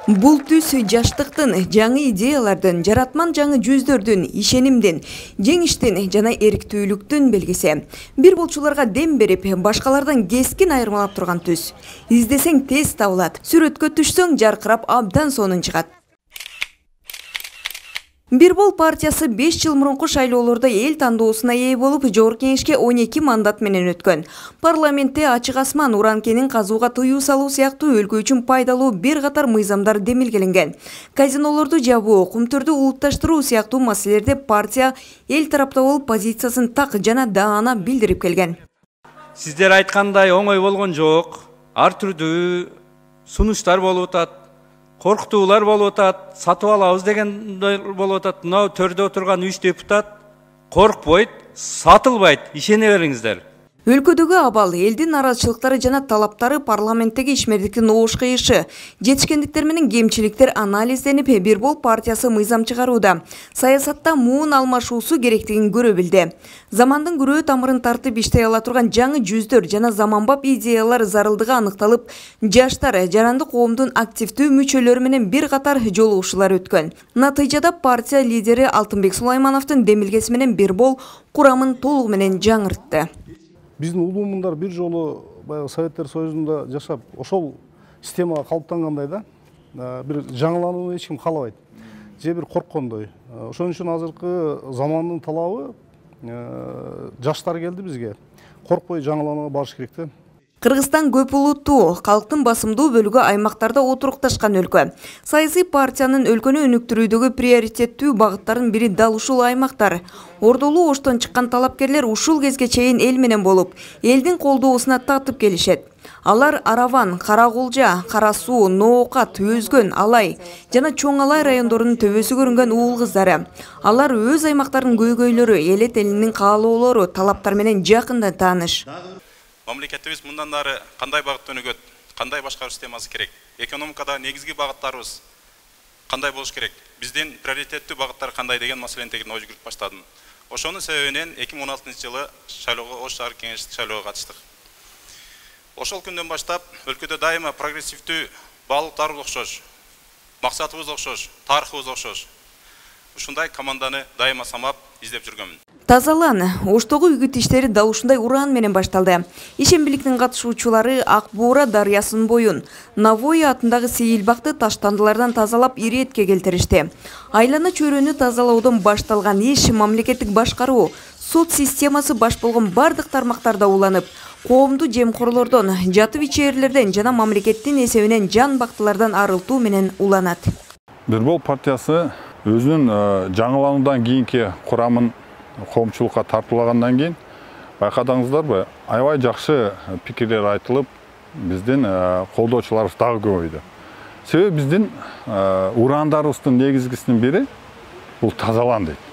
Бул түс жаштыктын, жаңы идеялардын, жаратман жаңы жүздөрдүн, ишенимдин, жеңиштин жана эриктүүлүктүн белгиси. Бир болчуларга дем берип, башкалардан кескин айырмалап турган түс. Издесең тез табылат, сүрөткө түшсөң жаркырап абдан сонун чыгат. Бирбол партиясы 5 жыл мурунку шайлоолордо эл тандоосуна ээ болуп, Жогорку Кеңешке 12 мандат менен өткөн. Парламентте ачык асман, уран кенин казууга тыюу салуу сыяктуу өлкө үчүн пайдалуу бир катар мыйзамдар демилгеленген. Казинолорду жабуу, кумтөрдү улутташтыруу сыяктуу маселелерде партия эл тараптуу болуп позициясын так жана даана билдирип келген. Сиздер айткандай оңой болгон жок. Ар түрдүү сунуштар болуп атат. Коркутуулар болуп атат, сатып алабыз дегендер болуп атат. Мына төрдө отурган 3 депутат коркпойт, сатылбайт, ишене бериңиздер. Өлкөдөгү абал, элдин наразычылыктары жана талаптары парламенттеги ишмердиктин оош кыйышы, жетишкендиктер менен кемчиликтер анализденип, Бирбол партиясы мыйзам чыгарууда. Саясатта муун алмашуусу керектигин көрө билди. Замандын күрөө тамырын тартып иштей ала турган жаңы жүздөр жана заманбап идеялар зарылдыгы аныкталып, жаштар, жарандык коомдун активдүү мүчөлөрү менен бир катар жолугушуулар өткөн. Натыйжада партия лидери Алтынбек Сулаймановдун демилгеси менен Бирбол курамын толугу менен жаңыртты. Биздин улуумундар бир жолу Советтер Союзунда жашап, ошол системага калыптангандай да, бир жаңыланууну эч ким каалабайт. Же бир корккондой. Ошон үчүн азыркы замандын талабы жаштар келди бизге. Коркпой жаңыланууга барыш керек да. Кыргызстан көп улуттуу, калктын басымдуу бөлүгү аймактарда отурукташкан өлкө. Саясий партиянын өлкөнү өнүктүрүүдөгү приоритеттүү багыттардын бири дал ушул аймактар. Ордолуу оштон чыккан талапкерлер ушул кезге чейин эл менен болуп, элдин колдоосуна татып келишет. Алар Араван, Каракулжа, Кара Суу, Ноокат, Өзгөн, Алай жана Чоң Алай райондорунун төбөсү көрүнгөн уул кыздары. Алар өз аймактарынын көйгөйлөрү, элет элинин каалоолору, талаптар менен жакында тааныш. Мамлекетибиз мындан ары кандай багытта өнүгөт, кандай башкаруу системасы керек, экономикада негизги багыттарыбыз кандай болуш керек, биздин приоритеттүү багыттар кандай деген маселени тегин ой жүгүрүп баштадым. Ошонун себебинен 2016-жылы шайлоого, Ош шаар кеңештик шайлоого катыштык. Ошол күндөн баштап өлкөдө дайыма прогрессивдүү баалуулуктарыбыз окшош, максатыбыз окшош, тарыхыбыз окшош. Ушундай команданы дайыма самап издеп жүргөмүн. Тазалан, Оштогу үгүт иштери дал ушундай уран менен башталды. Ишембиликтин катышуучулары Ак Буура дарыясынын боюн, Навои атындагы сейилбакты таштандылардан тазалап иретке келтиришти. Айлана чөйрөнү тазалоодон башталган иш мамлекеттик башкаруу, сот системасы баш болгон бардык тармактарда уланып, коомду жемкорлордон, жатып ичээрлерден жана мамлекеттин эсебинен жан бактылардан арылтуу менен уланат. Бирбол партиясы өзүнүн жаңылануудан кийинки курамын коомчулукка тартуулагандан кийин байкадыңыздарбы, аябай жакшы пикирлер айтылып, биздин колдоочуларыбыз дагы көбөйдү. Себеби биздин урандарыбыздын негизгисинин бири бул тазалан дейт.